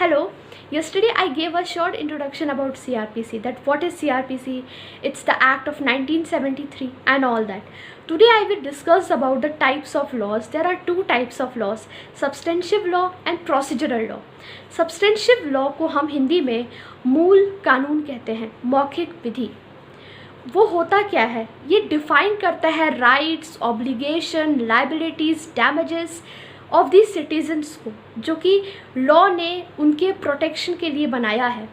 Hello, yesterday I gave a short introduction about CRPC, that what is CRPC, it's the act of 1973 and all that. Today I will discuss about the types of laws. There are two types of laws, substantive law and procedural law. Substantive law को हम हिंदी में मूल कानून कहते हैं, मौखिक विधि। वो होता क्या है, ये डिफाइन करता है rights, obligation, liabilities, damages of the citizens को, जो कि लॉ ने उनके प्रोटेक्शन के लिए बनाया है।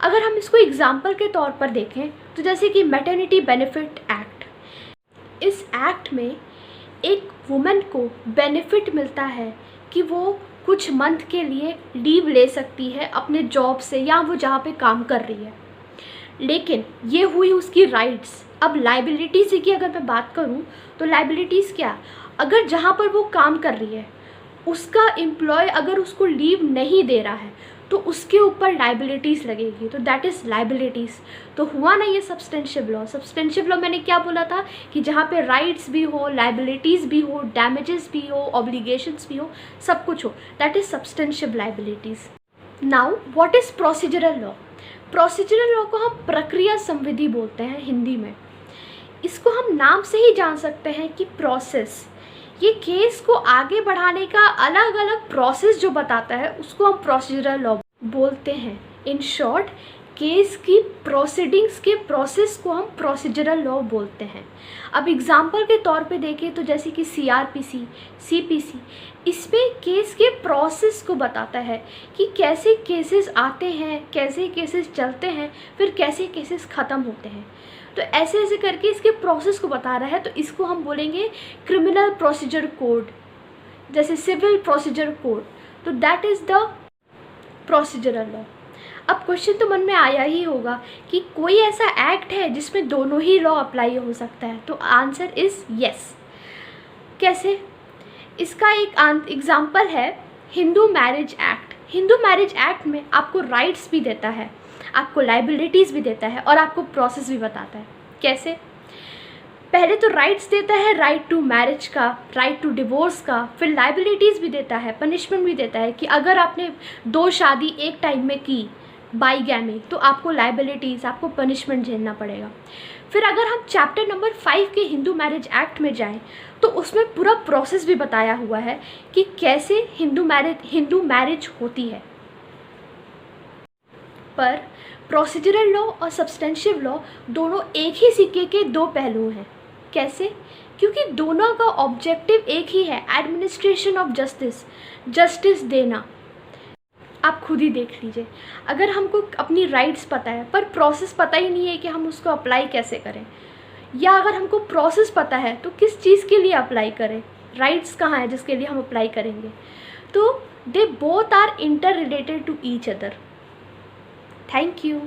अगर हम इसको एग्जाम्पल के तौर पर देखें तो जैसे कि मैटरनिटी बेनिफिट एक्ट, इस एक्ट में एक वुमेन को बेनिफिट मिलता है कि वो कुछ मंथ के लिए लीव ले सकती है अपने जॉब से या वो जहाँ पे काम कर रही है। लेकिन ये हुई उसकी राइट्स। अब लाइबिलिटीज़ की अगर मैं बात करूँ तो लाइबिलिटीज़ क्या, अगर जहाँ पर वो काम कर रही है उसका एम्प्लॉय अगर उसको लीव नहीं दे रहा है तो उसके ऊपर लाइबिलिटीज़ लगेगी, तो दैट इज़ लाइबिलिटीज़। तो हुआ ना ये सब्सटेंशियल लॉ। सब्सटेंशियल लॉ मैंने क्या बोला था कि जहाँ पे राइट्स भी हो, लाइबिलिटीज़ भी हो, डैमेजेस भी हो, ऑब्लिगेशंस भी हो, सब कुछ हो, that is substantial liabilities. Now what is procedural law? Procedural law को हम प्रक्रिया संविधि बोलते हैं हिंदी में। इसको हम नाम से ही जान सकते हैं कि प्रोसेस, ये केस को आगे बढ़ाने का अलग अलग प्रोसेस जो बताता है उसको हम प्रोसीजरल लॉ बोलते हैं। इन शॉर्ट, केस की प्रोसीडिंग्स के प्रोसेस को हम प्रोसीजरल लॉ बोलते हैं। अब एग्जांपल के तौर पे देखें तो जैसे कि CRPC, CPC, इस पे केस के प्रोसेस को बताता है कि कैसे केसेस आते हैं, कैसे केसेस चलते हैं, फिर कैसे केसेस ख़त्म होते हैं। तो ऐसे ऐसे करके इसके प्रोसेस को बता रहा है, तो इसको हम बोलेंगे क्रिमिनल प्रोसीजर कोड, जैसे सिविल प्रोसीजर कोड। तो that is the procedural law. अब क्वेश्चन तो मन में आया ही होगा कि कोई ऐसा एक्ट है जिसमें दोनों ही लॉ अप्लाई हो सकता है, तो आंसर इज़ यस। कैसे? इसका एक एग्जाम्पल है Hindu marriage act. Hindu marriage act में आपको राइट्स भी देता है, आपको लाइबिलिटीज़ भी देता है और आपको प्रोसेस भी बताता है। कैसे? पहले तो राइट्स देता है, राइट टू मैरिज का, राइट टू डिवोर्स का, फिर लाइबिलिटीज़ भी देता है, पनिशमेंट भी देता है कि अगर आपने 2 शादी एक टाइम में की, बाईगैमी, तो आपको लाइबिलिटीज़, आपको पनिशमेंट झेलना पड़ेगा। फिर अगर हम चैप्टर नंबर 5 के हिंदू मैरिज एक्ट में जाएं तो उसमें पूरा प्रोसेस भी बताया हुआ है कि कैसे हिंदू मैरिज होती है। पर प्रोसीजरल लॉ और सब्सटेंशिव लॉ दोनों एक ही सिक्के के दो पहलू हैं। कैसे? क्योंकि दोनों का ऑब्जेक्टिव एक ही है, एडमिनिस्ट्रेशन ऑफ जस्टिस, जस्टिस देना। आप खुद ही देख लीजिए, अगर हमको अपनी राइट्स पता है पर प्रोसेस पता ही नहीं है कि हम उसको अप्लाई कैसे करें, या अगर हमको प्रोसेस पता है तो किस चीज़ के लिए अप्लाई करें, राइट्स कहाँ है जिसके लिए हम अप्लाई करेंगे, तो they both are interrelated to each other. Thank you.